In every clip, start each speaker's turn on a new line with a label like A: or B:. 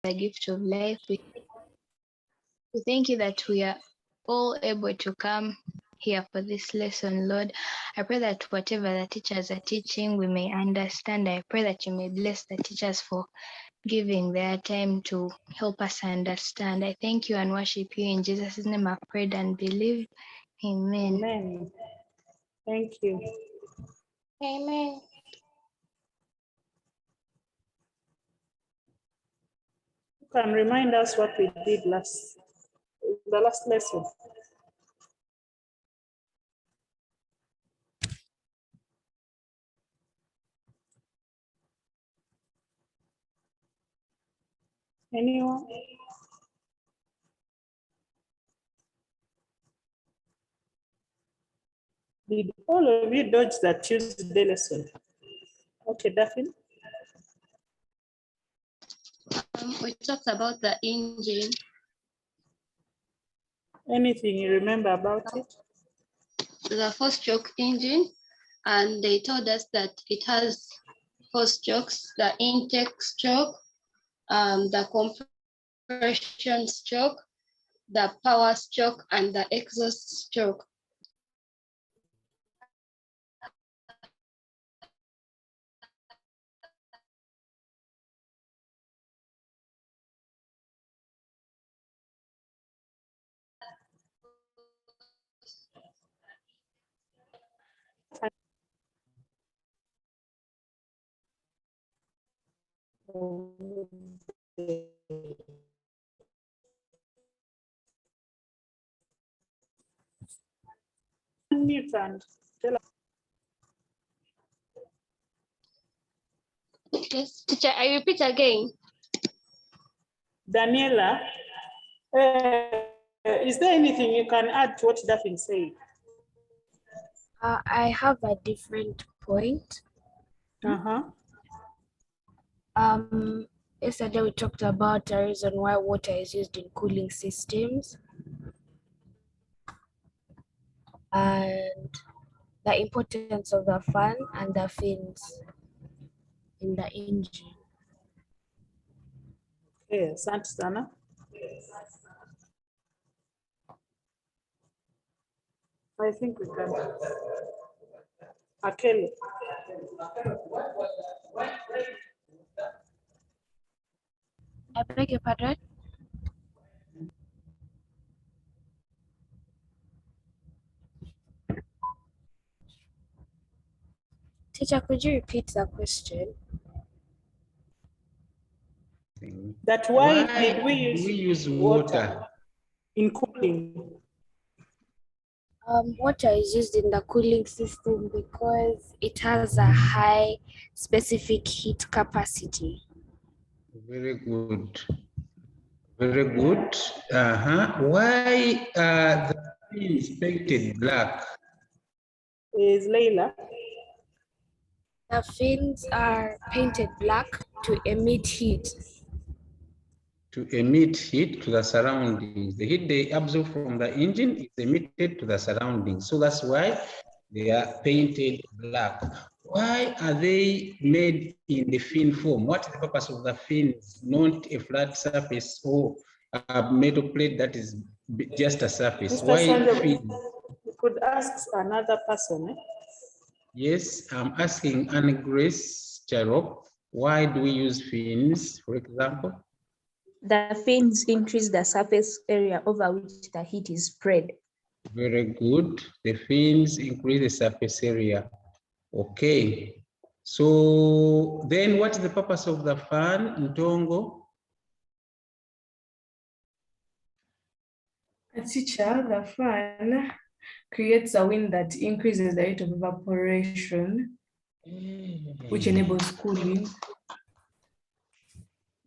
A: the gift of life. We thank you that we are all able to come here for this lesson, Lord. I pray that whatever the teachers are teaching, we may understand. I pray that you may bless the teachers for giving their time to help us understand. I thank you and worship you. In Jesus' name I've prayed and believe. Amen.
B: Amen. Thank you.
C: Amen.
B: You can remind us what we did the last lesson. Anyone? Did all of you dodge that Tuesday lesson? Okay, Daphne.
C: We talked about the engine.
B: Anything you remember about it?
C: The four-stroke engine, and they told us that it has 4 strokes: the intake stroke, the compression stroke, the power stroke, and the exhaust stroke.
B: Unmute and tell us.
C: Yes, teacher, I repeat again.
B: Daniela, is there anything you can add to what Daphne said?
D: I have a different point. Yesterday we talked about the reason why water is used in cooling systems and the importance of the fan and the fins in the engine.
B: Yes, Sana. I think we can. Akele.
D: I beg your pardon? Teacher, could you repeat the question?
B: That why did we use water in cooling?
D: Water is used in the cooling system because it has a high specific heat capacity.
E: Very good. Very good. Why are the fins painted black?
B: Is Leila?
D: The fins are painted black to emit heat.
E: To emit heat to the surroundings. The heat they absorb from the engine is emitted to the surroundings. So that's why they are painted black. Why are they made in the fin form? What is the purpose of the fins? Not a flat surface or a metal plate that is just a surface.
B: Mr.
E: Why
B: Sandro,
E: fins?
B: you could ask another person.
E: Yes, I'm asking Anne Grace Charop, why do we use fins, for example?
F: The fins increase the surface area over which the heat is spread.
E: Very good. The fins increase the surface area. Okay. So then what is the purpose of the fan, Ntongo?
G: Teacher, the fan creates a wind that increases the rate of evaporation, which enables cooling.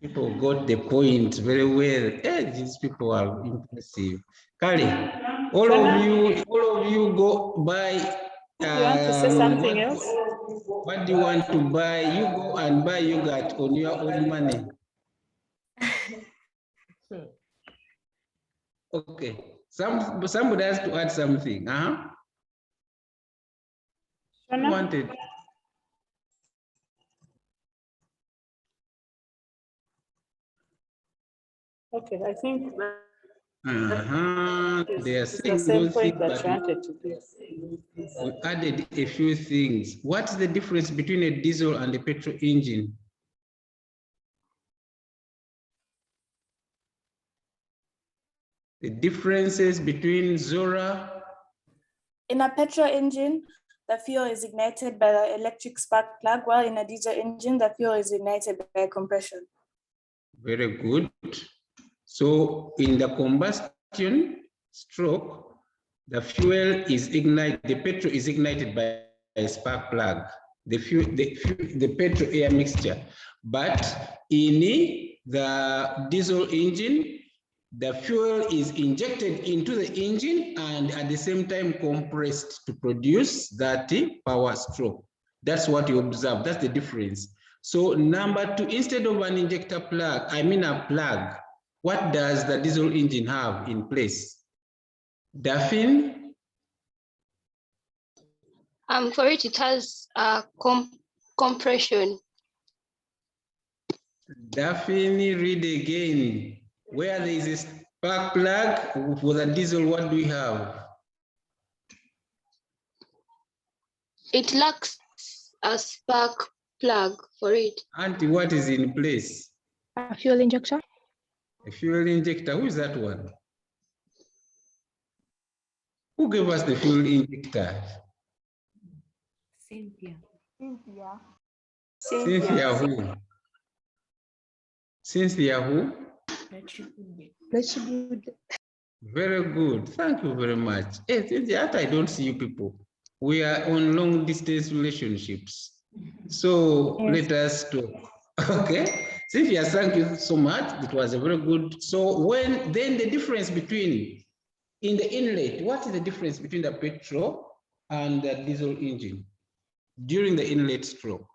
E: People got the point very well. These people are impressive. Kali, all of you go buy.
B: You want to say something else?
E: What do you want to buy? You go and buy yogurt on your own money. Okay. Somebody has to add something. Who wanted?
B: Okay, I think
E: They are
B: it's the
E: saying
B: same
E: those things,
B: point that
E: but
B: you wanted to give.
E: we added a few things. What's the difference between a diesel and a petrol engine? The differences between Zora.
H: In a petrol engine, the fuel is ignited by the electric spark plug, while in a diesel engine, the fuel is ignited by compression.
E: Very good. So in the combustion stroke, the fuel is ignited, the petrol is ignited by a spark plug, the petrol air mixture. But in the diesel engine, the fuel is injected into the engine and at the same time compressed to produce that power stroke. That's what you observe. That's the difference. So number two, instead of an injector plug, I mean a plug, what does the diesel engine have in place? Daphne?
C: For it has compression.
E: Daphne, read again. Where there is a spark plug for the diesel, what do we have?
C: It lacks a spark plug for it.
E: Auntie, what is in place?
F: A fuel injector.
E: A fuel injector. Who is that one? Who gave us the fuel injector?
D: Cynthia.
E: Cynthia who? Cynthia who? Very good. Thank you very much. Hey, Cynthia, I don't see you people. We are on long distance relationships. So
F: Yes.
E: let us talk. Okay. Cynthia, thank you so much. It was a very good. So then the difference between in the inlet, what is the difference between the petrol and the diesel engine during the inlet stroke?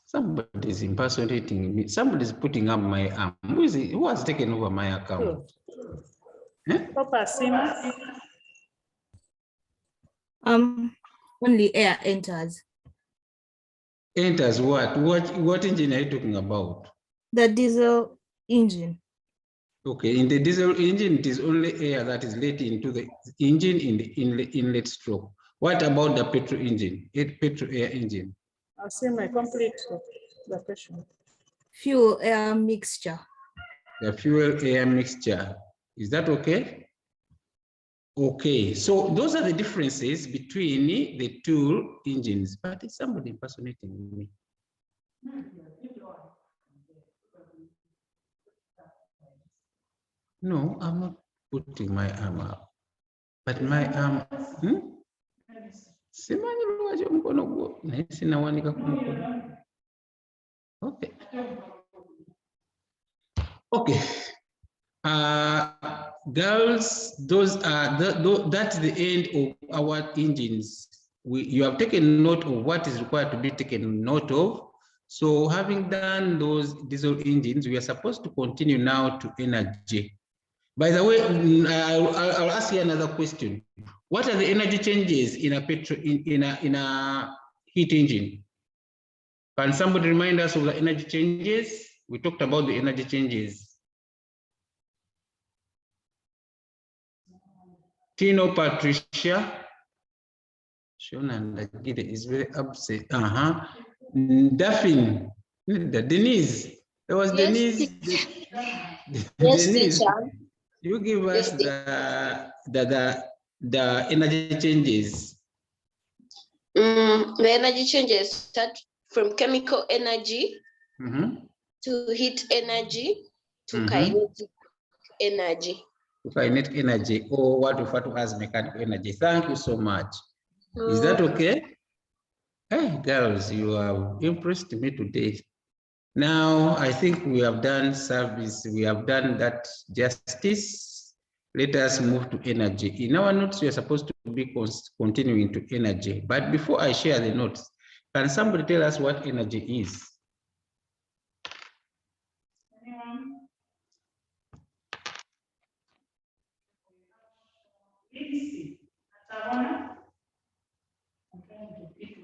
E: Somebody is impersonating me. Somebody is putting up my arm. Who is it? Who has taken over my account?
B: Papa Sima.
F: Only air enters.
E: Enters what? What engine are you talking about?
F: The diesel engine.
E: Okay, in the diesel engine, it is only air that is let into the engine in the inlet stroke. What about the petrol engine, petrol air engine?
B: Sima, complete the question.
F: Fuel air mixture.
E: The fuel air mixture. Is that okay? Okay, so those are the differences between the two engines. But is somebody impersonating me? No, I'm not putting my arm up. But my arm, okay. Okay. Girls, that's the end of our engines. You have taken note of what is required to be taken note of. So having done those diesel engines, we are supposed to continue now to energy. By the way, I'll ask you another question. What are the energy changes in a petrol in a heat engine? Can somebody remind us of the energy changes? We talked about the energy changes. Tino Patricia. Shona Ndagide is very upset. Daphne, Denise. There was
C: Yes,
E: Denise.
C: yes,
E: Denise,
C: teacher.
E: you give us the energy changes.
C: The energy changes start from chemical energy to heat energy to kinetic energy.
E: To kinetic energy, or what we refer to as mechanical energy. Thank you so much. Is that okay? Hey, girls, you have impressed me today. Now, I think we have done service. We have done that justice. Let us move to energy. In our notes, we are supposed to be continuing to energy. But before I share the notes, can somebody tell us what energy is?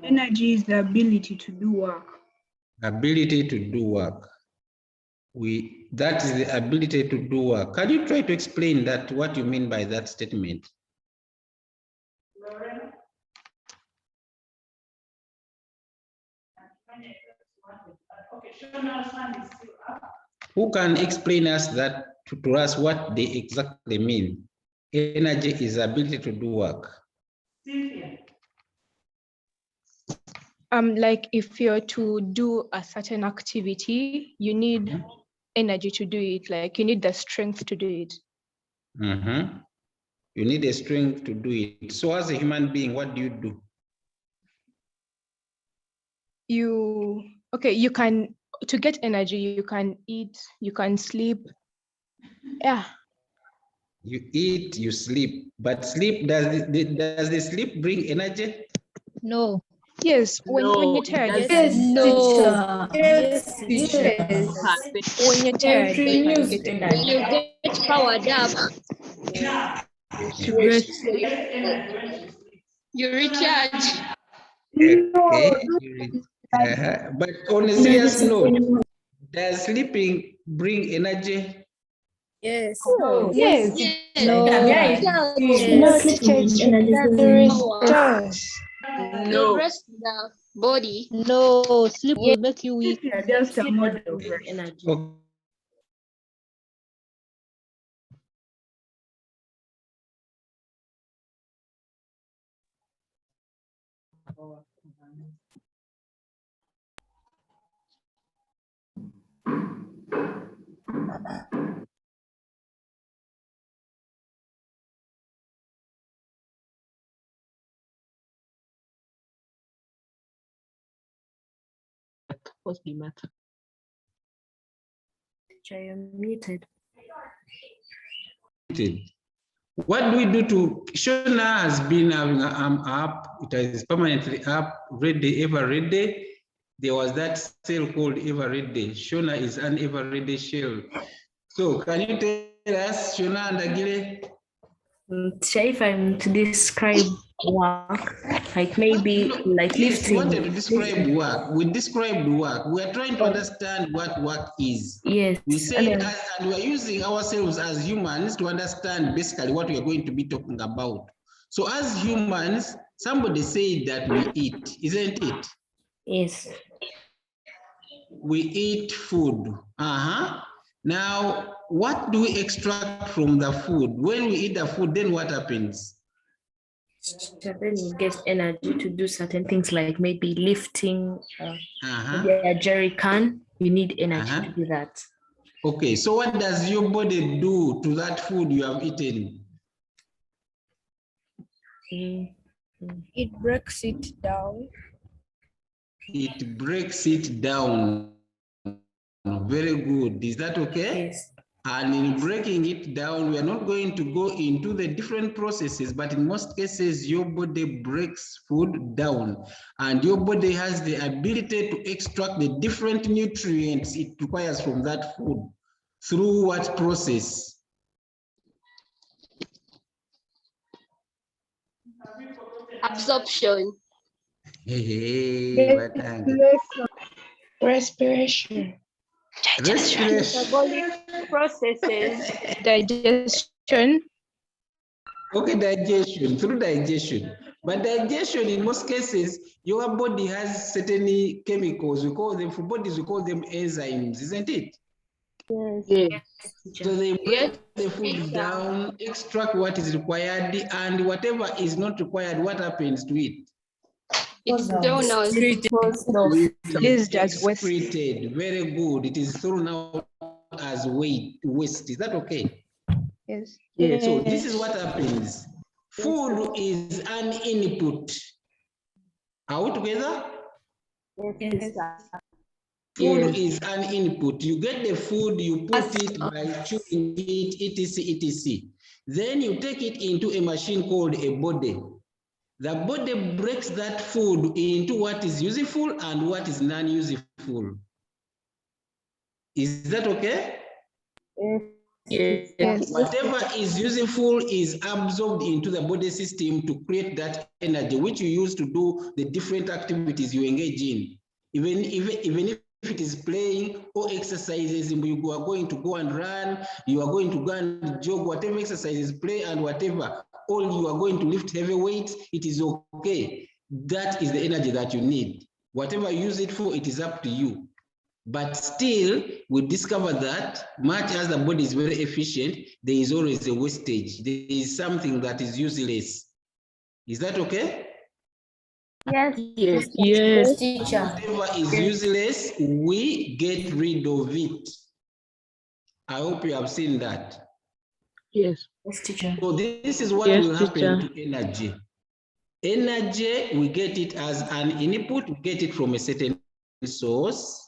I: Energy is the ability to do work.
E: Ability to do work. That is the ability to do work. Can you try to explain that, what you mean by that statement? Who can explain us that to us what they exactly mean? Energy is ability to do work.
J: Like if you're to do a certain activity, you need energy to do it. Like you need the strength to do it.
E: You need a strength to do it. So as a human being, what do you do?
J: You can, to get energy, you can eat, you can sleep. Yeah.
E: You eat, you sleep, but sleep, does the sleep bring energy?
A: No.
J: Yes, when you're tired.
G: Yes,
A: No.
G: yes, yes.
J: When you're tired,
G: It
J: you can
G: renews
J: get
G: energy.
C: When you get powered up, you recharge.
E: Okay. But on a serious note, does sleeping bring energy?
F: Yes.
G: Oh,
J: Yes.
A: No.
G: yeah,
H: No,
C: Power.
A: does.
C: You rest the body.
A: No. Sleep will make you weak.
I: Just a model.
D: Energy.
E: Okay.
D: Must be matter. You're muted.
E: What do we do to Shona has been having an arm up, it is permanently up, ready, ever ready. There was that cell called ever ready. Shona is an ever ready shell. So can you tell us, Shona and Agile?
D: If I'm to describe work, like maybe like
E: Yes, we
D: lifting.
E: wanted to describe work. We described work. We are trying to understand what work is.
D: Yes.
E: We say, and we are using ourselves as humans to understand basically what we are going to be talking about. So as humans, somebody said that we eat, isn't it?
D: Yes.
E: We eat food. Now, what do we extract from the food? When we eat the food, then what happens?
D: So then you get energy to do certain things like maybe lifting maybe a jerry can. You need energy to do that.
E: Okay, so what does your body do to that food you have eaten?
F: It breaks it down.
E: It breaks it down. Very good. Is that okay?
D: Yes.
E: And in breaking it down, we are not going to go into the different processes, but in most cases, your body breaks food down and your body has the ability to extract the different nutrients it requires from that food. Through what process?
C: Absorption.
A: Respiration.
J: Metabolic processes, digestion.
E: Okay, digestion, through digestion. But digestion, in most cases, your body has certain chemicals. We call them, for bodies, we call them enzymes, isn't it?
D: Yes.
E: So they break the food down, extract what is required, and whatever is not required, what happens to it?
C: It's thrown out.
E: It is excreted. Very good. It is thrown out as waste. Is that okay?
J: Yes.
E: So this is what happens. Food is an input. Are we together?
D: Yes.
E: Food is an input. You get the food, you put it by chewing it, etc., etc. Then you take it into a machine called a body. The body breaks that food into what is useful and what is non-useful. Is that okay?
D: Yes.
E: Whatever is useful is absorbed into the body system to create that energy, which you use to do the different activities you engage in. Even if it is playing or exercises, you are going to go and run, you are going to go and jog, whatever exercises, play and whatever, or you are going to lift heavy weights, it is okay. That is the energy that you need. Whatever you use it for, it is up to you. But still, we discover that much as the body is very efficient, there is always a wastage. There is something that is useless. Is that okay?
F: Yes.
D: Yes. Yes, teacher.
E: Whatever is useless, we get rid of it. I hope you have seen that.
D: Yes. Yes, teacher.
E: So this is what will happen to energy. Energy, we get it as an input, we get it from a certain source,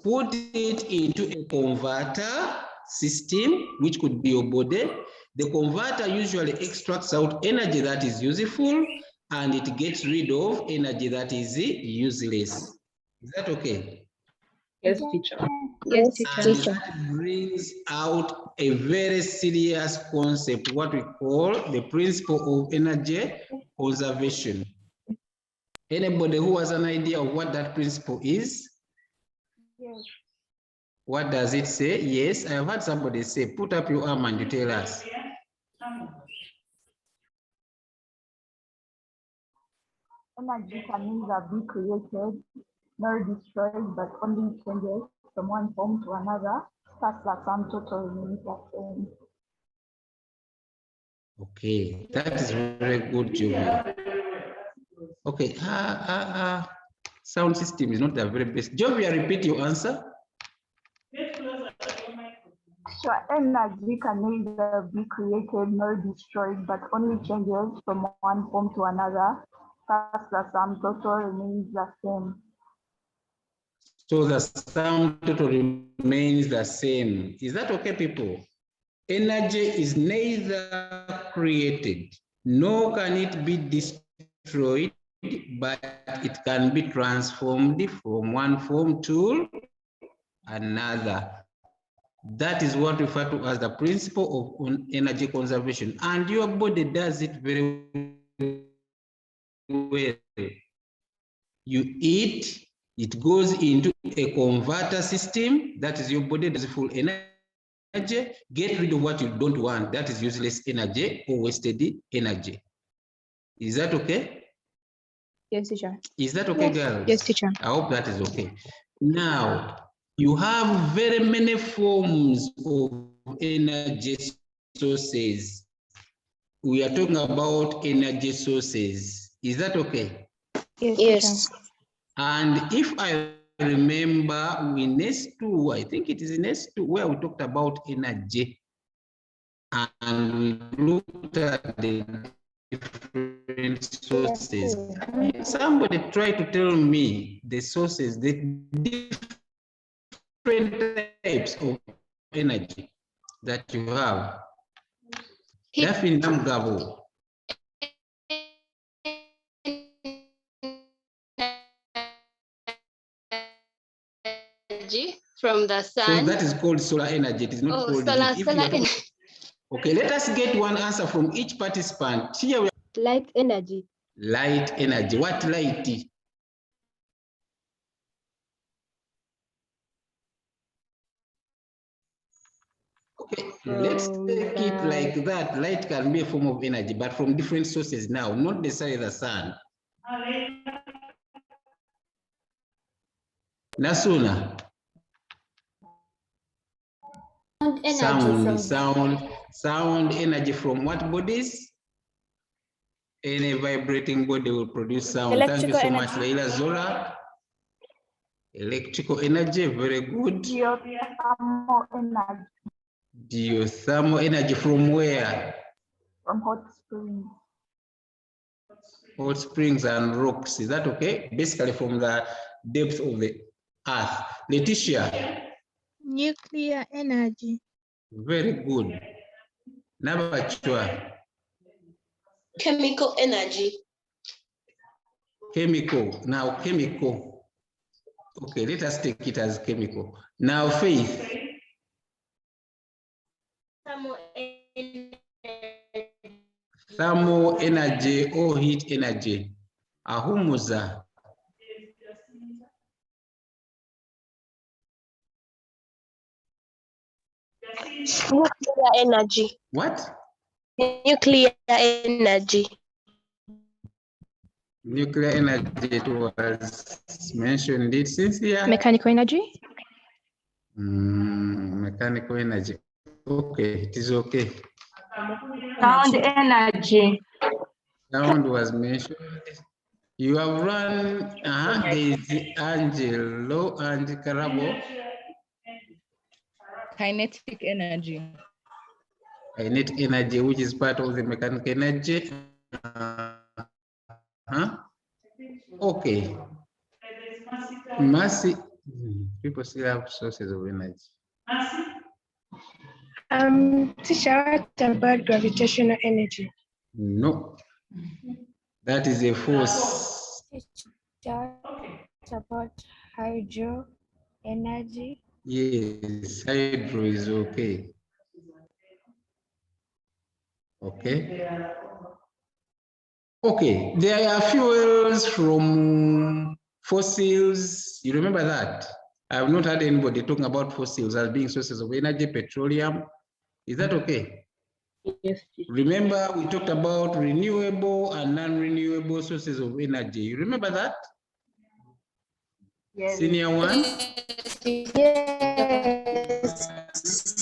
E: put it into a converter system, which could be your body. The converter usually extracts out energy that is useful and it gets rid of energy that is useless. Is that okay?
D: Yes, teacher.
A: Yes, teacher.
E: And that brings out a very serious concept, what we call the principle of energy conservation. Anybody who has an idea of what that principle is?
F: Yes.
E: What does it say? Yes, I've heard somebody say, put up your arm and you tell us.
F: Energy can neither be created nor destroyed, but only changes from one form to another. Thus, the sum total remains the same.
E: Okay, that is very good, Jovi. Okay, sound system is not the very best. Jovi, repeat your answer.
F: So energy can neither be created nor destroyed, but only changes from one form to another. Thus, the sum total remains the same.
E: So the sum total remains the same. Is that okay, people? Energy is neither created, nor can it be destroyed, but it can be transformed from one form to another. That is what we refer to as the principle of energy conservation. And your body does it very well. You eat, it goes into a converter system, that is your body does full energy, get rid of what you don't want, that is useless energy or wasted energy. Is that okay?
J: Yes, teacher.
E: Is that okay, girls?
J: Yes, teacher.
E: I hope that is okay. Now, you have very many forms of energy sources. We are talking about energy sources. Is that okay?
J: Yes.
E: And if I remember in S2, I think it is in S2 where we talked about energy. And we looked at the different sources. Somebody try to tell me the sources, the different types of energy that you have.
C: Energy from the sun.
E: So that is called solar energy. It is not called
C: solar energy.
E: Okay, let us get one answer from each participant. Here we are.
K: Light energy.
E: Light energy. What light? Okay, let's take it like that. Light can be a form of energy, but from different sources now, not necessarily the sun. Nasuna. Sound energy from what bodies? Any vibrating body will produce sound. Thank you so much, Leila Zora. Electrical energy, very good.
F: Geothermal energy.
E: Geothermal energy from where?
F: From hot springs.
E: Hot springs and rocks. Is that okay? Basically from the depth of the earth. Letitia.
L: Nuclear energy.
E: Very good. Nabachwa.
C: Chemical energy.
E: Chemical. Now chemical. Okay, let us take it as chemical. Now Faith. Thermal energy or heat energy. Ahumuza.
K: Nuclear energy.
E: What?
K: Nuclear energy.
E: Nuclear energy, it was mentioned it since here.
J: Mechanical energy.
E: Mechanical energy. Okay, it is okay.
M: Sound energy.
E: Sound was mentioned. You have run, there is Angelo and Karabo.
N: Kinetic energy.
E: Kinetic energy, which is part of the mechanical energy. Okay. Massive. People still have sources of energy.
O: Teacher, what about gravitational energy?
E: No. That is a force.
O: Teacher, what about hydro energy?
E: Yes, hydro is okay. Okay. Okay, there are fuels from fossils. You remember that? I have not heard anybody talking about fossils as being sources of energy, petroleum. Is that okay?
D: Yes.
E: Remember, we talked about renewable and non-renewable sources of energy. You remember that?
F: Yes.
E: Senior one?
F: Yes.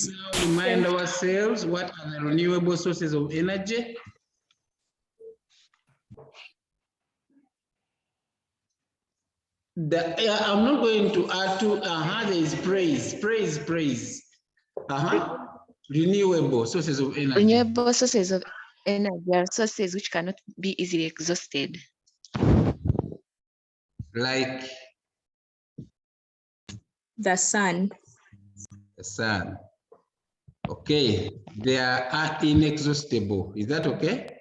E: Now remind ourselves what are the renewable sources of energy? I'm not going to add to, there is praise. Renewable sources of energy.
P: Renewable sources of energy are sources which cannot be easily exhausted.
E: Like
J: The sun.
E: the sun. Okay, they are inexhaustible. Is that okay?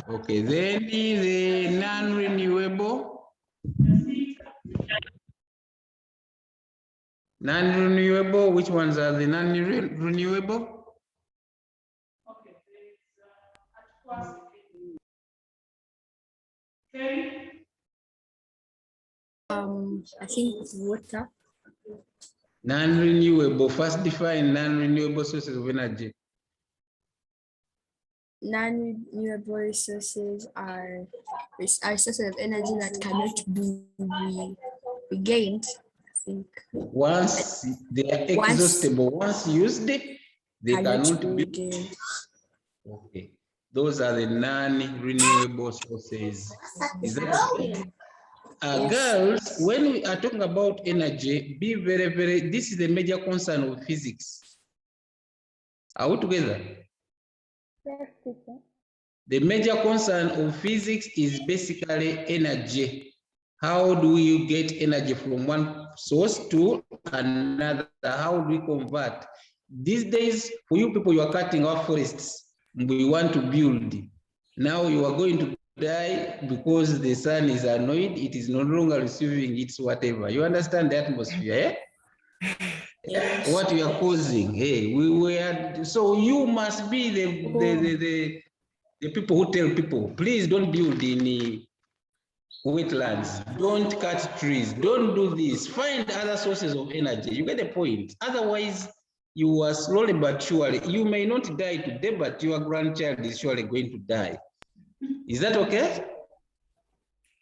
E: Okay, then the non-renewable. Non-renewable, which ones are the non-renewable?
D: I think water.
E: Non-renewable, first define non-renewable sources of energy.
Q: Non-renewable resources are sources of energy that cannot be regained. I think
E: once they are exhaustible, once used, they cannot be
Q: regained.
E: Okay, those are the non-renewable sources. Is that okay?
Q: Yes.
E: Girls, when we are talking about energy, be very, this is the major concern of physics. Are we together?
O: Yes, teacher.
E: The major concern of physics is basically energy. How do you get energy from one source to another? How do we convert? These days, for you people, you are cutting off forests. We want to build. Now you are going to die because the sun is annoyed. It is no longer receiving its whatever. You understand the atmosphere, eh? Yes. What you are causing. Hey, so you must be the people who tell people, please don't build in wetlands, don't cut trees, don't do this, find other sources of energy. You get the point. Otherwise, you are slowly but surely, you may not die today, but your grandchild is surely going to die. Is that okay?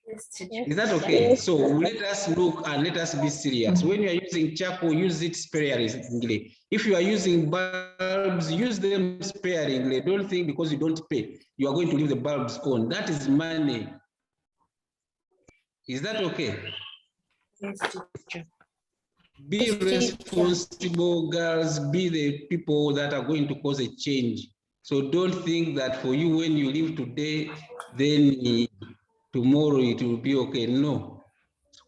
E: Is that okay? Yes. So let us look and let us be serious. When you are using charcoal, use it sparingly. If you are using bulbs, use them sparingly. Don't think because you don't pay, you are going to leave the bulbs on. That is money. Is that okay?
Q: Yes, teacher.
E: Be responsible, girls. Be the people that are going to cause a change. So don't think that for you, when you live today, then tomorrow it will be okay. No.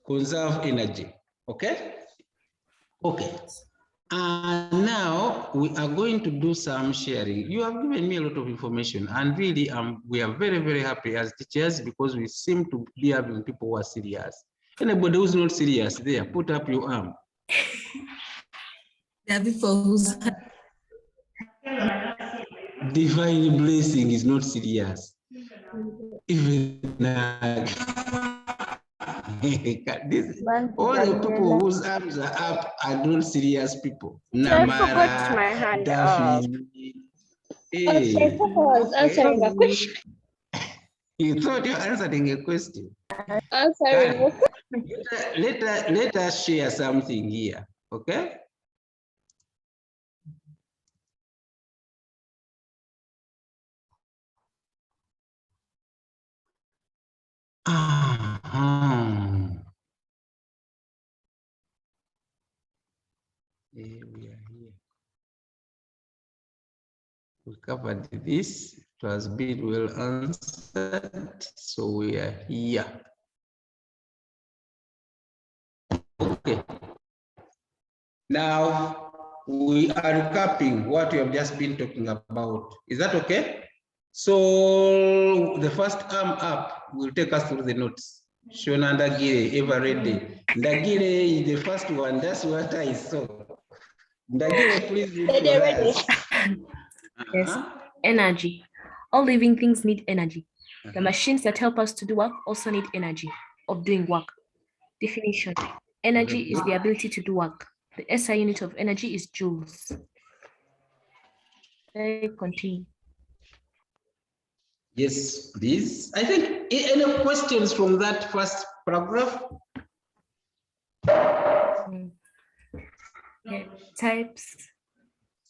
E: Conserve energy. Okay? Okay. Now we are going to do some sharing. You have given me a lot of information, and really we are very happy as teachers because we seem to be having people who are serious. Anybody who's not serious there, put up your arm.
Q: There are people who's
E: Divine blessing is not serious. Even all the people whose arms are up are not serious people.
M: I forgot my hand up.
E: Hey,
K: was answering a question.
E: you thought you're answering a question.
K: Answering.
E: Let us share something here, okay? Here we are here. We covered this. It has been well answered. So we are here. Okay. Now we are recapping what we have just been talking about. Is that okay? So the first arm up will take us through the notes. Shona Ndagire, ever ready. Ndagire is the first one. That's what I saw. Ndagire, please read for us.
D: Yes. Energy. All living things need energy. The machines that help us to do work also need energy of doing work. Definition. Energy is the ability to do work. The SI unit of energy is joules. Continue.
E: Yes, please. I think any questions from that first paragraph?
D: Yeah. Types.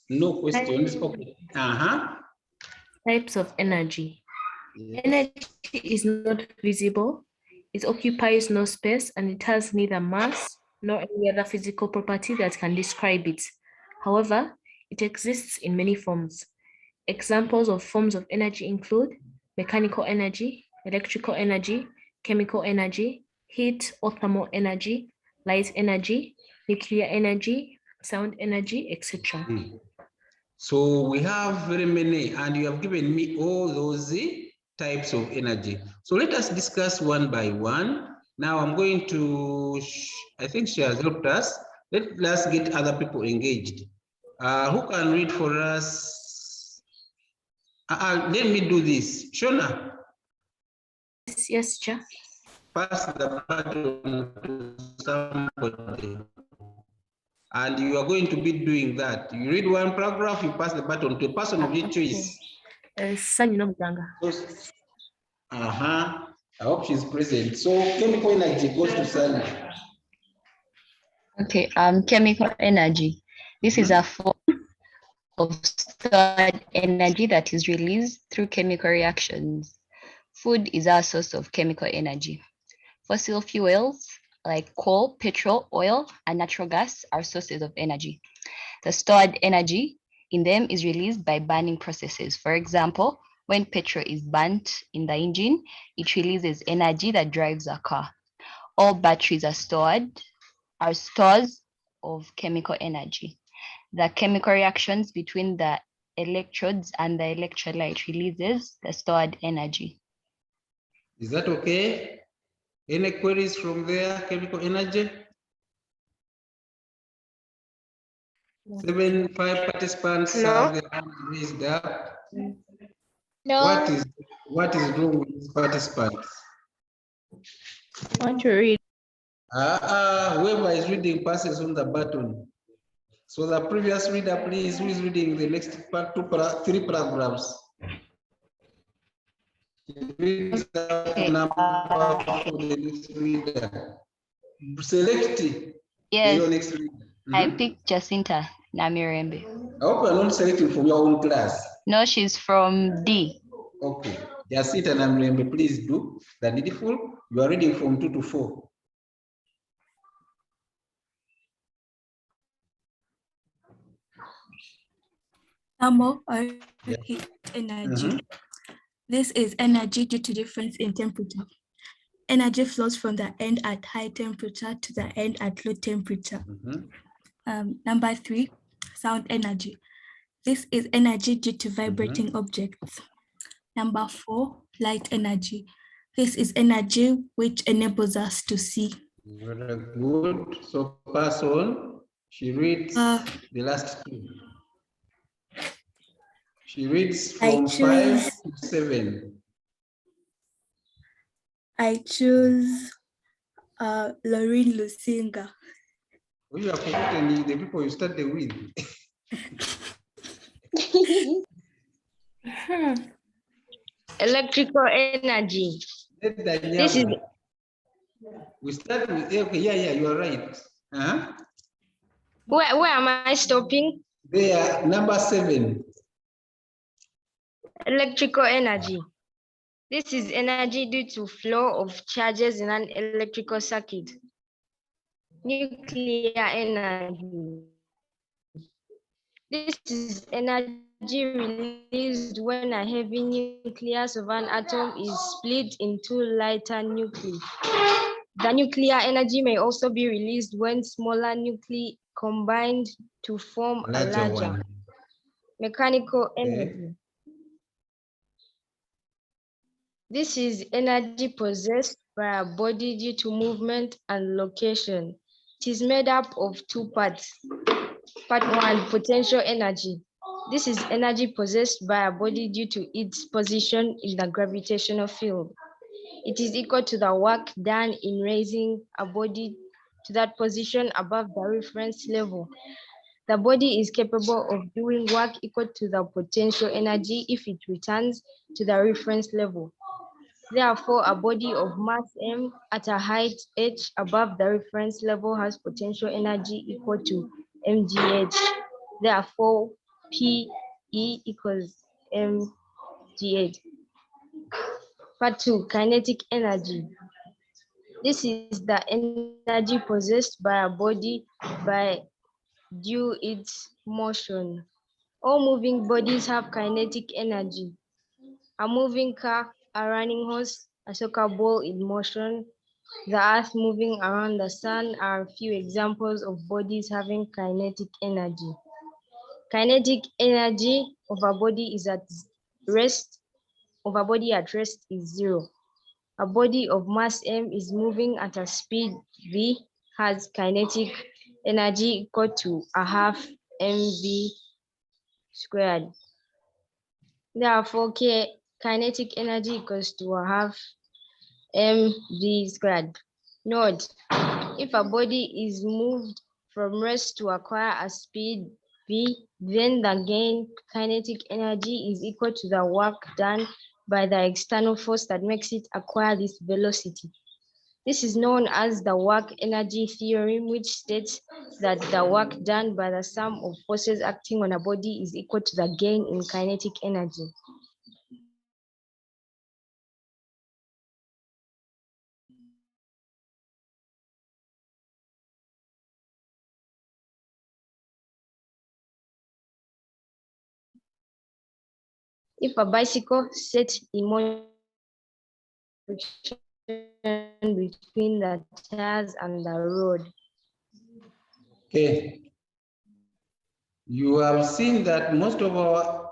E: No questions. Okay.
D: Types of energy. Yes. Energy is not visible. It occupies no space and it has neither mass nor any other physical property that can describe it. However, it exists in many forms. Examples of forms of energy include mechanical energy, electrical energy, chemical energy, heat or thermal energy, light energy, nuclear energy, sound energy, etc.
E: So we have very many, and you have given me all those types of energy. So let us discuss one by one. Now I'm going to, I think she has helped us. Let us get other people engaged. Who can read for us? Let me do this. Shona.
D: Yes, Chair.
E: Pass the baton to somebody. And you are going to be doing that. You read one paragraph, you pass the baton to a person of your choice.
D: I
E: hope she's present. So chemical energy goes to Sunny.
N: Okay, chemical energy. This is a form of stored energy that is released through chemical reactions. Food is our source of chemical energy. Fossil fuels like coal, petrol, oil, and natural gas are sources of energy. The stored energy in them is released by burning processes. For example, when petrol is burnt in the engine, it releases energy that drives a car. All batteries are stores of chemical energy. The chemical reactions between the electrodes and the electrolyte releases the stored energy.
E: Is that okay? Any queries from there, chemical energy? 5 participants have their hands raised up.
J: No.
E: What is wrong with these participants?
J: I want to read.
E: Whoever is reading passes on the button. So the previous reader, please, who is reading the next part, 3 paragraphs? Read the number for the next reader. Select
N: yes,
E: your next reader.
N: I picked Jacinta Namirembe.
E: I hope you're not selecting from your own class.
N: No, she's from D.
E: Okay. Jacinta Namirembe, please do the needful. You are reading from 2 to 4.
R: Thermal or heat energy. This is energy due to difference in temperature. Energy flows from the end at high temperature to the end at low temperature. Number 3, sound energy. This is energy due to vibrating objects. Number 4, light energy. This is energy which enables us to see.
E: Very good. So pass on. She reads the last 2. She reads
R: I
E: from 5
R: choose
E: to 7.
R: I choose Lorraine Lusinga.
E: We are forgetting the people you started with.
A: Electrical energy. This is
E: we start with okay, yeah, you are right.
A: where am I stopping?
E: There, number 7.
A: Electrical energy. This is energy due to flow of charges in an electrical circuit. Nuclear energy. This is energy released when a heavy nucleus of an atom is split into lighter nuclei. The nuclear energy may also be released when smaller nuclei combined to form a larger one. Mechanical energy. This is energy possessed by a body due to movement and location. It is made up of 2 parts. Part 1, potential energy. This is energy possessed by a body due to its position in the gravitational field. It is equal to the work done in raising a body to that position above the reference level. The body is capable of doing work equal to the potential energy if it returns to the reference level. Therefore, a body of mass m at a height h above the reference level has potential energy equal to mgh. Therefore, P E equals mgh. Part 2, kinetic energy. This is the energy possessed by a body by due its motion. All moving bodies have kinetic energy. A moving car, a running horse, a soccer ball in motion, the earth moving around the sun are a few examples of bodies having kinetic energy. Kinetic energy of a body is at rest, is 0. A body of mass m is moving at a speed v has kinetic energy equal to a half mv squared. Therefore, kinetic energy equals to a half mv squared. Note, if a body is moved from rest to acquire a speed v, then the gain kinetic energy is equal to the work done by the external force that makes it acquire this velocity. This is known as the work energy theorem, which states that the work done by the sum of forces acting on a body is equal to the gain in kinetic energy. If a bicycle set in motion between the tires and the road.
E: Okay. You have seen that most of our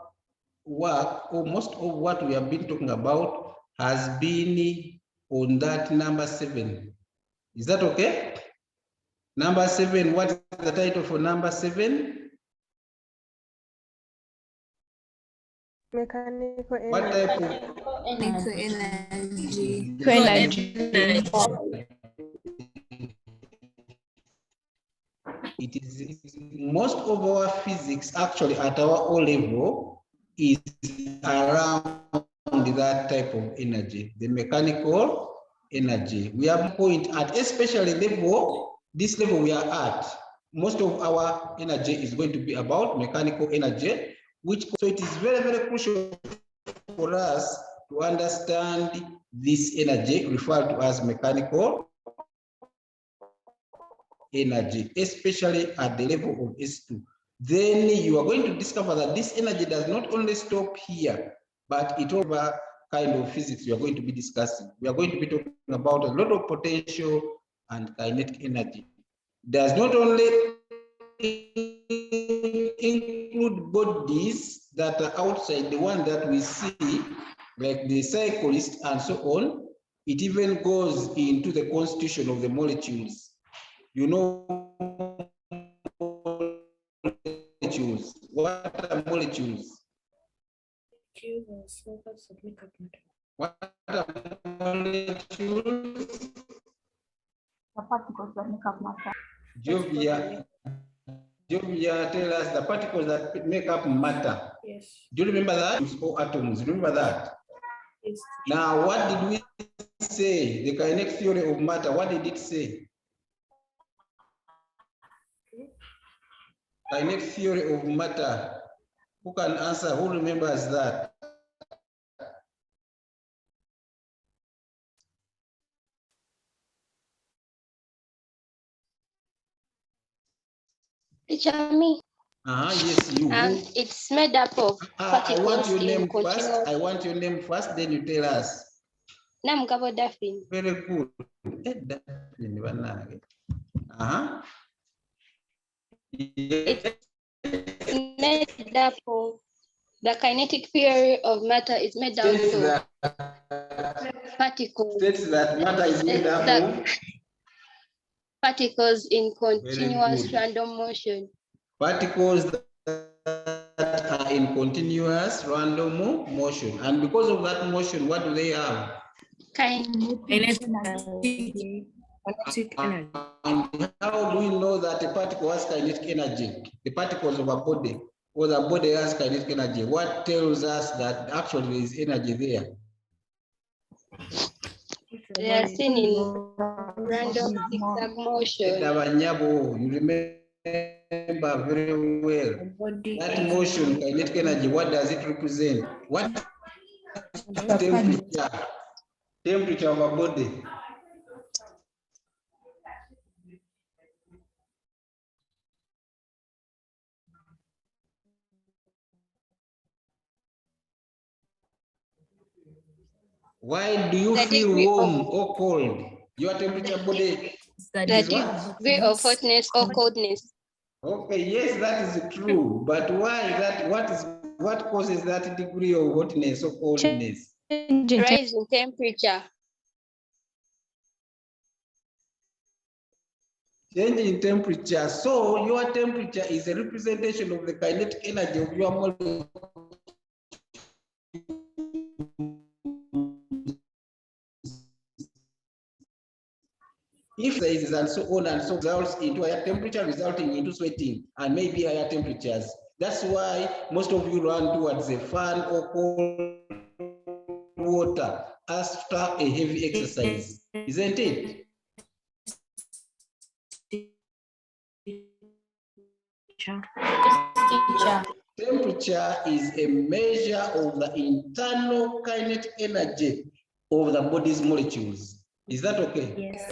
E: work, or most of what we have been talking about, has been on that number 7. Is that okay? Number 7, what is the title for number 7?
M: Mechanical energy.
E: What type of
M: energy?
E: It is most of our physics actually at our O level is around that type of energy, the mechanical energy. We have point at especially level, this level we are at, most of our energy is going to be about mechanical energy, which so it is very, very crucial for us to understand this energy referred to as mechanical energy, especially at the level of S2. Then you are going to discover that this energy does not only stop here, but it over kind of physics we are going to be discussing. We are going to be talking about a lot of potential and kinetic energy. It does not only include bodies that are outside the one that we see, like the cyclist and so on. It even goes into the constitution of the molecules. You know, molecules. What are molecules?
G: molecules or small parts that make up matter.
E: What are molecules?
F: The particles that make up matter.
E: Jovia, tell us the particles that make up matter.
G: Yes.
E: Do you remember that? Or atoms, remember that?
G: Yes.
E: Now, what did we say? The kinetic theory of matter, what did it say? Kinetic theory of matter. Who can answer? Who remembers that?
C: Teacher, me.
E: Yes, you.
C: It's made up of
E: I want
C: particles
E: your
C: in
E: name
C: continuous.
E: first. I want your name first, then you tell us.
C: Namugabo Daphne.
E: Very good. Daphne.
C: It's made up of the kinetic theory of matter is made up of particles.
E: States that matter is made up of
C: particles in continuous random motion.
E: Particles that are in continuous random motion. And because of that motion, what do they have?
D: Kinetic energy.
E: And how do we know that a particle has kinetic energy? The particles of a body, or the body has kinetic energy. What tells us that actually there is energy there?
C: They are seen in random zigzag motion.
E: You remember very well. That motion, kinetic energy, what does it represent? What temperature? Temperature of a body. Why do you feel warm or cold? Your temperature body is what?
C: Degree of hotness or coldness.
E: Okay, yes, that is true. But why that? What causes that degree of hotness or coldness?
C: Rise in temperature.
E: Change in temperature. So your temperature is a representation of the kinetic energy of your molecule. If there is and so on and so results into higher temperature, resulting into sweating and maybe higher temperatures. That's why most of you run towards a fan or cold water after a heavy exercise, isn't it? Temperature is a measure of the internal kinetic energy of the body's molecules. Is that okay?
D: Yes.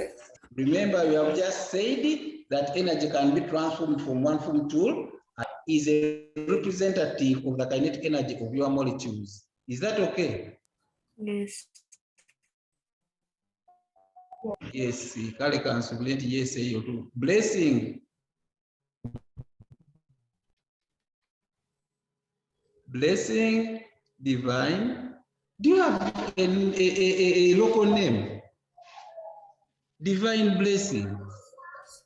E: Remember, we have just said that energy can be transformed from one form to another. Is a representative of the kinetic energy of your molecules. Is that okay?
G: Yes.
E: Yes, kale kansubilenti yes eyo tu. Blessing. Blessing, divine. Do you have a local name? Divine blessing.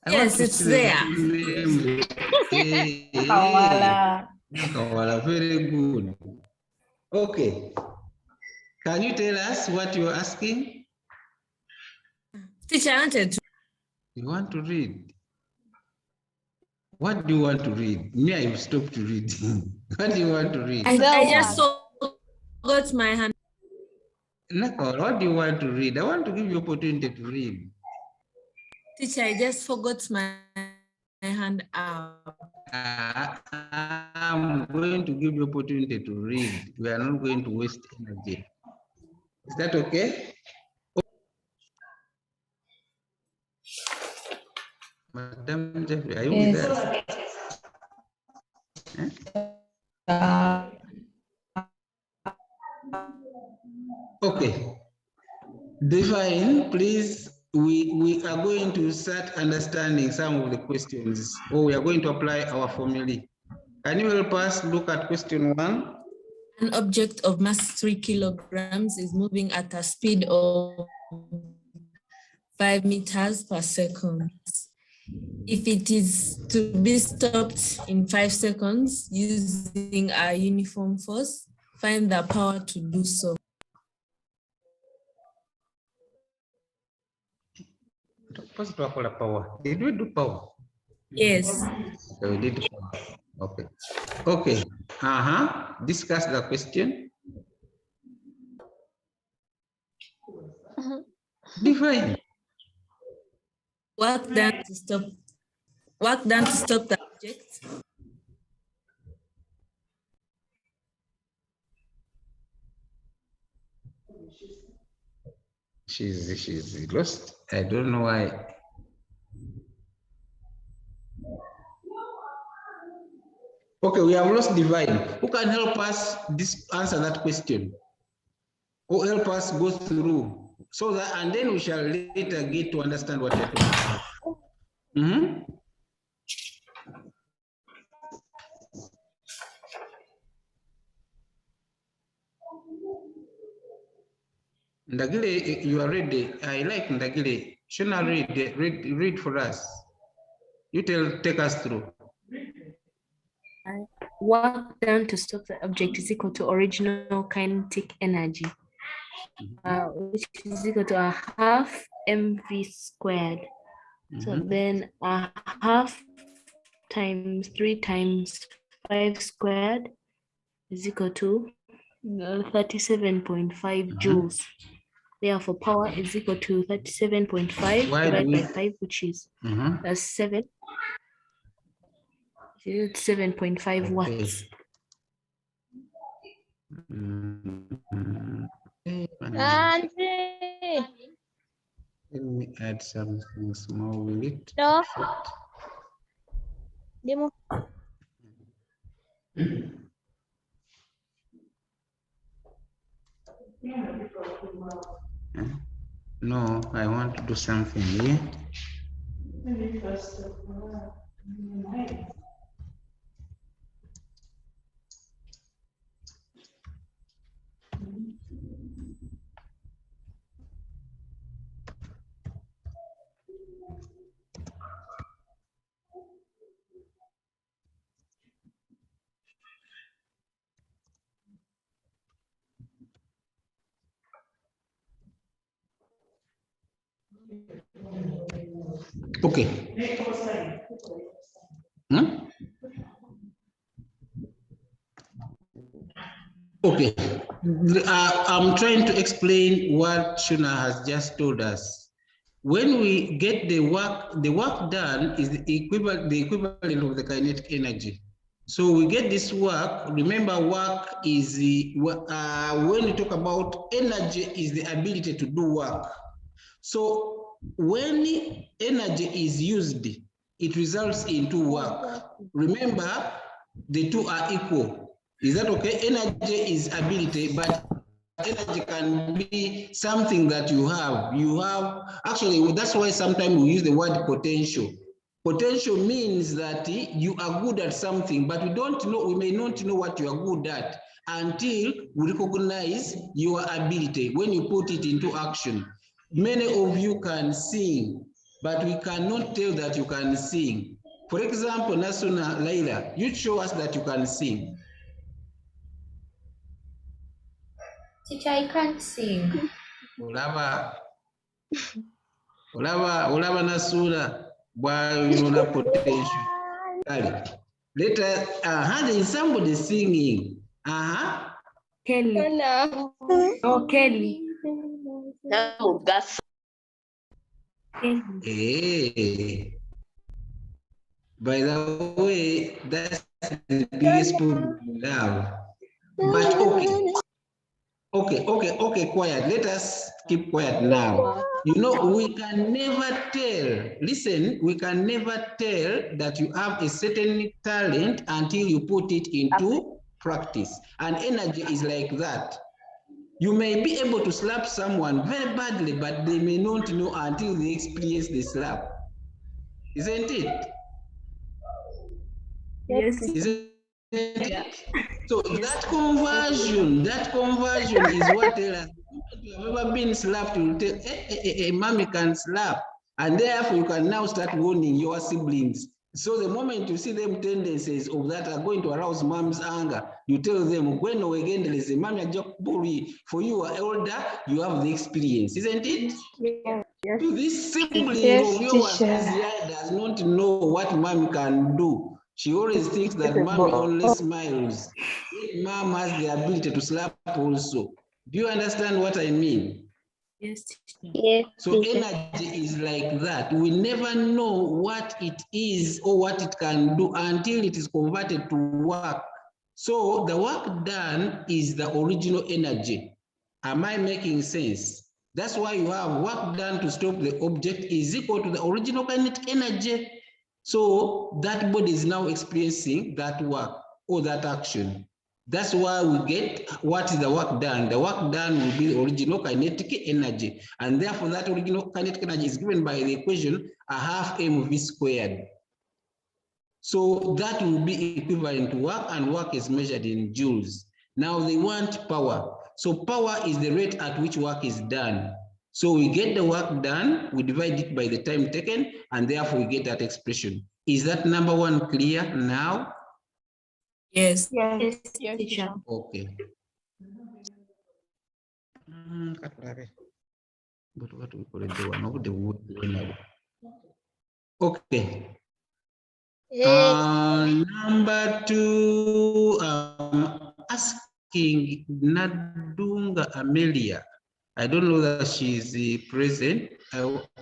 D: Yes, it's there.
E: Very good. Okay. Can you tell us what you're asking?
D: Teacher, I wanted to.
E: You want to read? What do you want to read? Me, I've stopped reading. What do you want to read?
D: I just got my hand.
E: No, what do you want to read? I want to give you opportunity to read.
D: Teacher, I just forgot my hand up.
E: I'm going to give you opportunity to read. We are not going to waste energy. Is that okay? Madam Jeffrey, are you with us? Okay. Divine, please, we are going to start understanding some of the questions, or we are going to apply our formula. Can you help us look at question 1?
D: An object of mass 3 kilograms is moving at a speed of 5 meters per second. If it is to be stopped in 5 seconds using a uniform force,
R: find the power to do so.
E: Power. Did we do power?
R: Yes.
E: So we did power. Okay. Okay. Discuss the question. Define.
R: Work done to stop the object.
E: She's lost. I don't know why. Okay, we have lost Divine. Who can help us answer that question? Or help us go through so that, and then we shall later get to understand what you're talking about. Ndagile, you are ready. I like Ndagile. Shona, read for us. You take us through.
D: Work done to stop the object is equal to original kinetic energy, which is equal to a half mv squared. So then a half times 3 times 5 squared is equal to 37.5 joules. Therefore, power is equal to 37.5 divided by 5, which is 7. 7.5 watts.
E: Let me add something small with it.
O: No. Demo.
E: No, I want to do something here. Okay. Okay. I'm trying to explain what Shona has just told us. When we get the work done is the equivalent of the kinetic energy. So we get this work. Remember, work is when we talk about energy, is the ability to do work. So when energy is used, it results into work. Remember, the two are equal. Is that okay? Energy is ability, but energy can be something that you have. Actually, that's why sometimes we use the word potential. Potential means that you are good at something, but we may not know what you are good at until we recognize your ability when you put it into action. Many of you can sing, but we cannot tell that you can sing. For example, Nasuna, Laila, you show us that you can sing.
S: Teacher, I can't sing.
E: Ulava Nasuna, while you don't have potential. Let us, there is somebody singing.
D: Kelly.
S: Hello.
D: Oh, Kelly.
S: No, that's
E: Hey. By the way, that's the biggest problem we have. But okay, quiet. Let us keep quiet now. You know, we can never tell, listen, we can never tell that you have a certain talent until you put it into practice. And energy is like that. You may be able to slap someone very badly, but they may not know until they experience the slap. Isn't it?
D: Yes.
E: Isn't it? So that conversion is what tells us. If you have ever been slapped, you will tell, mommy can slap. And therefore you can now start warning your siblings. So the moment you see them tendencies of that are going to arouse mom's anger, you tell them, when again there is a man for you are older, you have the experience, isn't it?
O: Yes.
E: So this sibling
O: Yes,
E: of yours
O: teacher.
E: is here does not know what mom can do. She always thinks that mommy only smiles. Mom has the ability to slap also. Do you understand what I mean?
R: Yes.
O: Yes,
E: So
O: teacher.
E: energy is like that. We never know what it is or what it can do until it is converted to work. So the work done is the original energy. Am I making sense? That's why you have work done to stop the object is equal to the original kinetic energy. So that body is now experiencing that work or that action. That's why we get what is the work done. The work done will be the original kinetic energy. And therefore that original kinetic energy is given by the equation a half mv squared. So that will be equivalent to work, and work is measured in joules. Now they want power. So power is the rate at which work is done. So we get the work done, we divide it by the time taken, and therefore we get that expression. Is that number one clear now?
G: Yes.
H: Yes.
J: Yes,
G: Teacher.
E: Okay. But what we call it, the one of the wood. Okay. Number two, asking Nadunga Amelia. I don't know that she's present.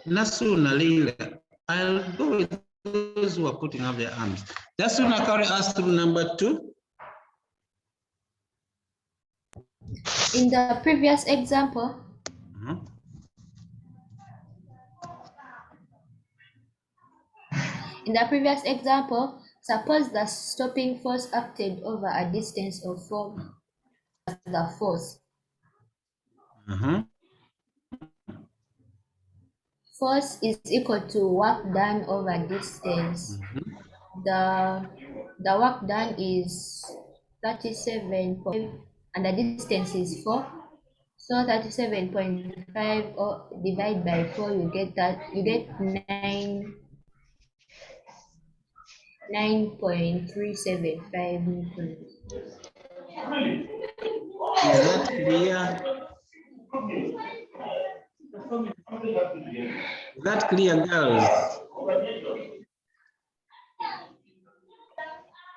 E: Nasu Nalila. I'll go with those who are putting up their arms. Just soon I carry us through number two.
C: In the previous example, suppose the stopping force acted over a distance of 4 as the force. Force is equal to work done over distance. The work done is 37.5 and the distance is 4. So 37.5 or divide by 4, you get 9.375 newtons.
E: Is that clear? Is that clear, girls?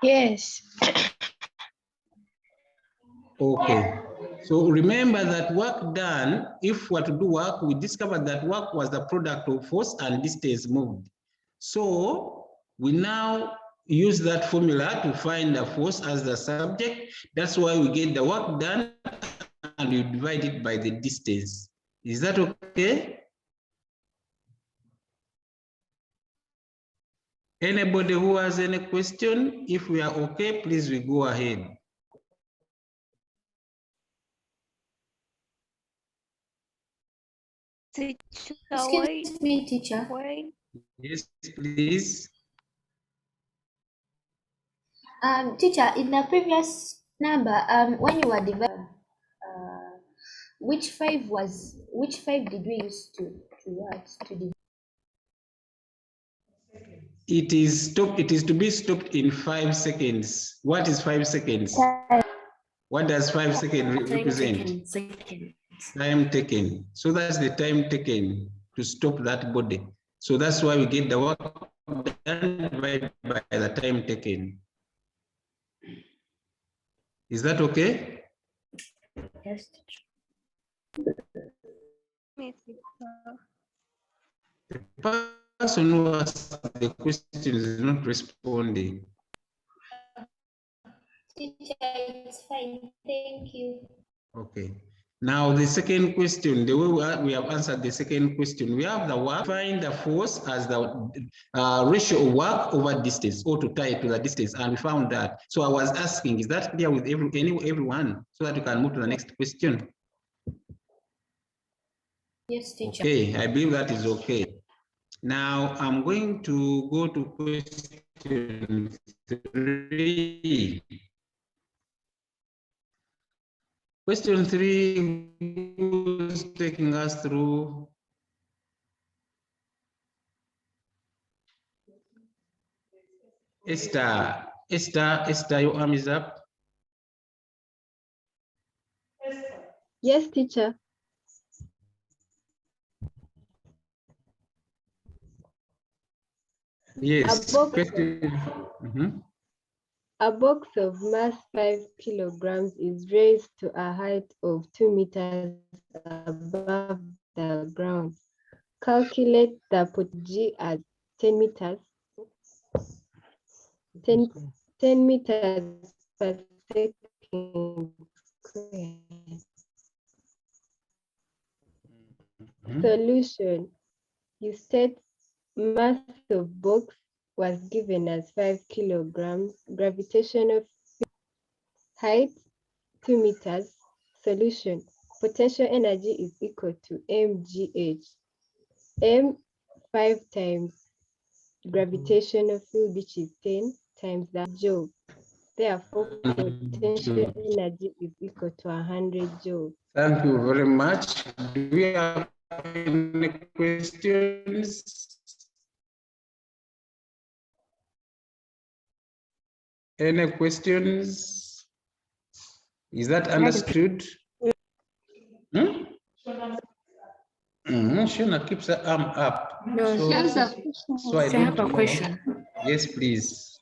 L: Yes.
E: Okay. So remember that work done, if we were to do work, we discovered that work was the product of force and distance moved. So we now use that formula to find the force as the subject. That's why we get the work done and we divide it by the distance. Is that okay? Anybody who has any question? If we are okay, please we go ahead.
C: Excuse me, teacher.
E: Yes, please.
C: Teacher, in the previous number, when you were dividing, which five did we use to divide?
E: It is to be stopped in 5 seconds. What is 5 seconds? What does 5 seconds represent? Time taken. So that's the time taken to stop that body. So that's why we get the work done divided by the time taken. Is that okay?
O: Yes.
E: The person who asked the question is not responding.
C: Teacher, it's fine. Thank you.
E: Okay. Now the second question, the way we have answered the second question, we have the work, find the force as the ratio of work over distance, or to tie it to the distance, and we found that. So I was asking, is that clear with everyone, so that we can move to the next question?
C: Yes, teacher.
E: Okay, I believe that is okay. Now I'm going to go to question 3. Question 3, who's taking us through? Esther, your arm is up.
T: Yes, teacher.
E: Yes.
T: A box of mass 5 kilograms is raised to a height of 2 meters above the ground. Calculate the G as 10 meters. 10 meters per second squared. Solution. You state mass of box was given as 5 kilograms, gravitational height 2 meters. Solution. Potential energy is equal to mgh. M 5 times gravitational field, which is 10 times the joule. Therefore, potential energy is equal to 100 joules.
E: Thank you very much. Do we have any questions? Any questions? Is that understood? Shona keeps her arm up.
D: No,
E: So I
D: have a
E: don't
D: question.
E: Yes, please.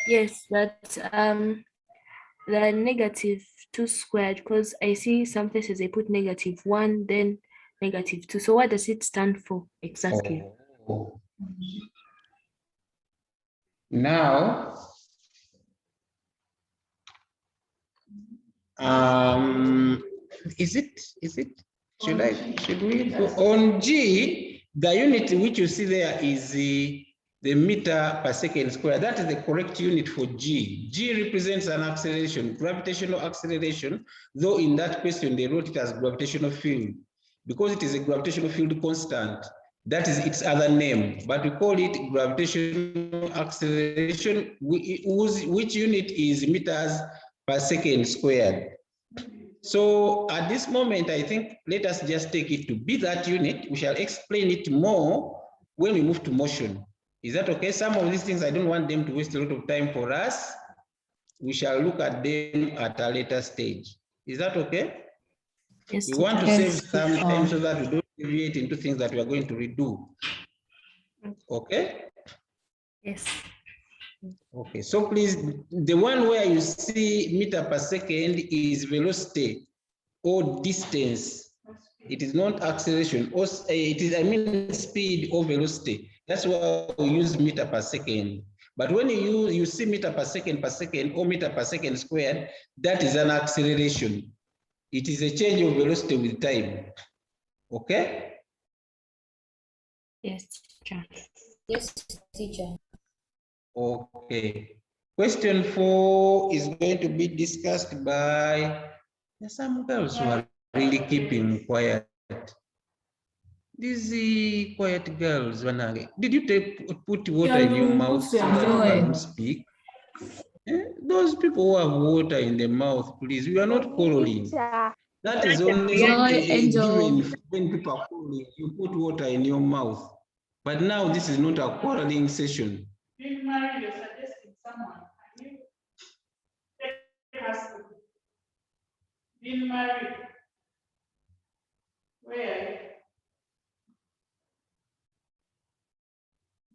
D: Yes, that the -2 squared, because I see some places they put -1, then -2. So what does it stand for exactly?
E: Oh. Now, should we go on G? The unit which you see there is the meter per second square. That is the correct unit for G. G represents an acceleration, gravitational acceleration, though in that question they wrote it as gravitational field. Because it is a gravitational field constant, that is its other name, but we call it gravitational acceleration, which unit is meters per second squared. So at this moment, I think let us just take it to be that unit. We shall explain it more when we move to motion. Is that okay? Some of these things, I don't want them to waste a lot of time for us. We shall look at them at a later stage. Is that okay?
D: Yes,
E: we want to
D: yes,
E: save some time so that we don't deviate into things that we are going to redo. Okay?
D: Yes.
E: Okay, so please, the one where you see meter per second is velocity or distance. It is not acceleration, or it is, I mean, speed or velocity. That's why we use meter per second. But when you see meter per second or meter per second squared, that is an acceleration. It is a change of velocity with time. Okay?
D: Yes, teacher.
S: Yes, teacher.
E: Okay. Question 4 is going to be discussed by some girls who are really keeping quiet. These quiet girls, did you put water in your mouth so that you can speak? Those people who have water in the mouth, please, we are not quarreling. That is only given when people are quarreling. You put water in your mouth. But now this is not a quarreling session.
B: Being married, you're suggesting someone. Can you take us to being married? Where are you?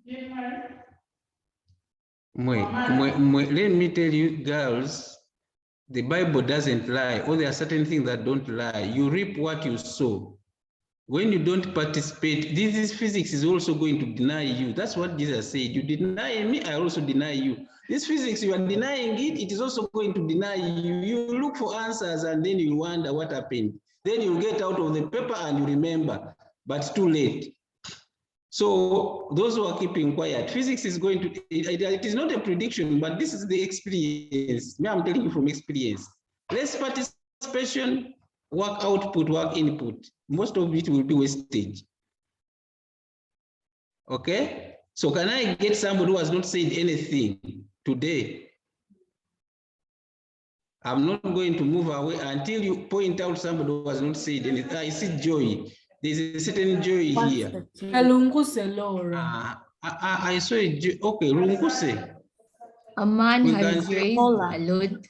B: Being married?
E: Let me tell you, girls, the Bible doesn't lie, or there are certain things that don't lie. You reap what you sow. When you don't participate, this physics is also going to deny you. That's what Jesus said. You deny me, I also deny you. This physics, you are denying it, it is also going to deny you. You look for answers and then you wonder what happened. Then you get out of the paper and you remember, but too late. So those who are keeping quiet, physics is going to, it is not a prediction, but this is the experience. Me, I'm telling you from experience. Less participation, work output, work input. Most of it will be wastage. Okay? So can I get somebody who has not said anything today? I'm not going to move away until you point out somebody who has not said anything. I see joy. There's a certain joy here. I saw a joy. Okay, Lunguse.
P: A man has raised a load.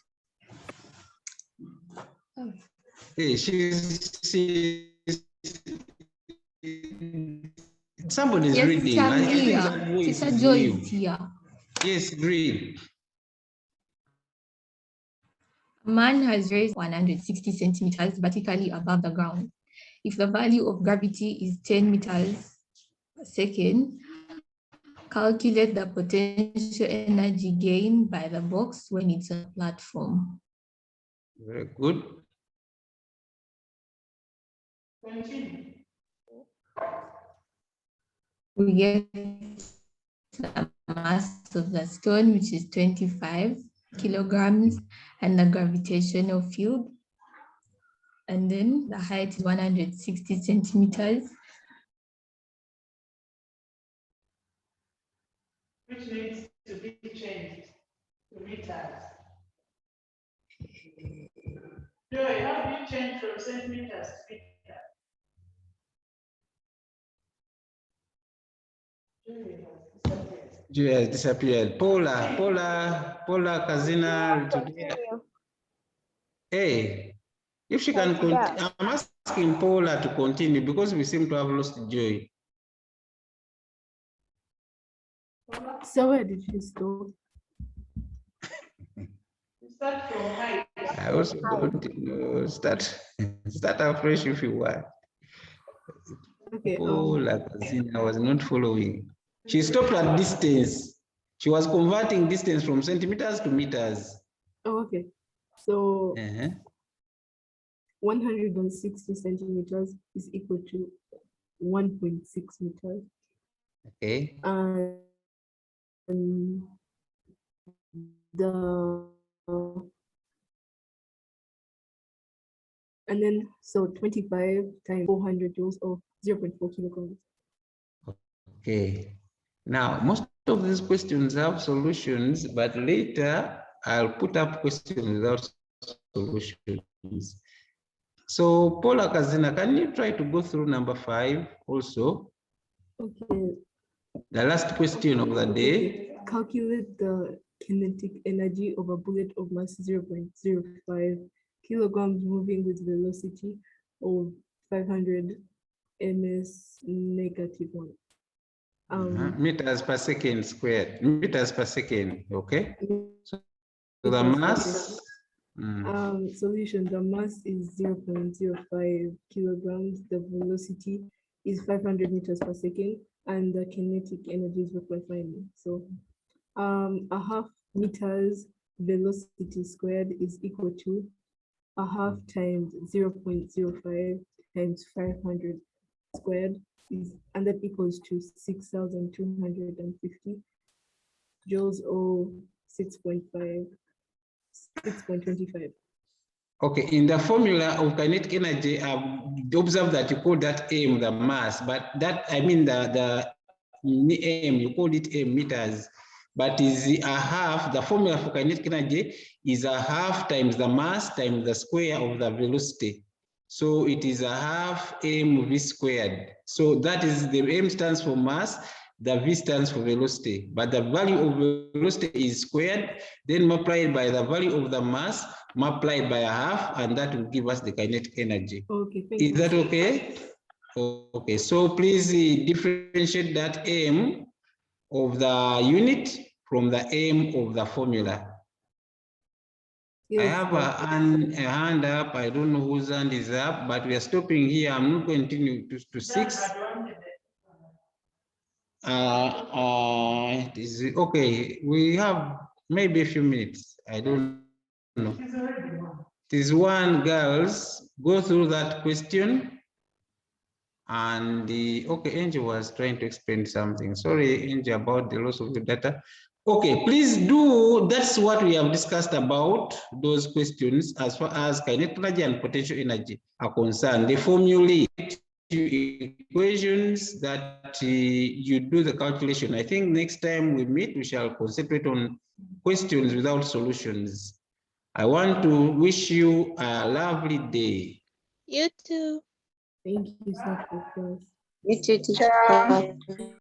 E: Hey, somebody's
U: Yes,
E: reading.
U: teacher,
E: I
U: I'm
E: think
U: here.
E: that voice
U: Teacher
E: is
U: Joy
E: new.
U: is here.
E: Yes, read.
U: Man has raised 160 centimeters vertically above the ground. If the value of gravity is 10 meters per second, calculate the potential energy gained by the box when it's on a platform.
E: Very good.
B: Continue.
U: We get the mass of the stone, which is 25 kilograms, and the gravitational field. And then the height is 160 centimeters.
B: Which needs to be changed to meters. Joy, how do you change from centimeters to meters?
E: Joy has disappeared. Paula, Kazina, today. Hey, if she can continue, I'm asking Paula to continue because we seem to have lost Joy.
G: So where did she stop?
B: Start from height.
E: I also continue. Start afresh if you want.
G: Okay.
E: Paula Kazina was not following. She stopped at distance. She was converting distance from centimeters to meters.
G: Oh, okay. So 160 centimeters is equal to 1.6 meters.
E: Okay.
G: And then so 25 times 400 joules or 0.4 kilograms.
E: Okay. Now, most of these questions have solutions, but later I'll put up questions without solutions. So, Paula Kazina, can you try to go through number 5 also?
G: Okay.
E: The last question of the day.
G: Okay. Calculate the kinetic energy of a bullet of mass 0.05 kilograms moving with velocity of 500 ms-1.
E: Meters per second squared. Meters per second, okay? So the mass.
G: Solution, the mass is 0.05 kilograms, the velocity is 500 meters per second, and the kinetic energy is 1.5. So a half meters velocity squared is equal to a half times 0.05 times 500 squared and that equals to 6,250 joules or 6.25.
E: Okay, in the formula of kinetic energy, observe that you call that m the mass, but that, I mean the m, you called it m meters, but is a half, the formula for kinetic energy is a half times the mass times the square of the velocity. So it is a half mv squared. So that is, the m stands for mass, the v stands for velocity, but the value of velocity is squared, then multiplied by the value of the mass, multiplied by a half, and that will give us the kinetic energy.
G: Okay, thank
E: you. Is that
G: you.
E: okay? Okay, so please differentiate that m of the unit from the m of the formula. Yes, I have a hand up. I don't know whose hand is up, but we are stopping here. I'm not going to continue to 6. It is okay. We have maybe a few minutes. I don't know. It is one, girls. Go through that question. And okay, Angel was trying to explain something. Sorry, Angel, about the loss of the data. Okay, please do. That's what we have discussed about those questions as far as kinetic energy and potential energy are concerned. They formulate equations that you do the calculation. I think next time we meet, we shall concentrate on questions without solutions. I want to wish you a lovely day.
K: You too.
G: Thank you so much.
K: You too, teacher.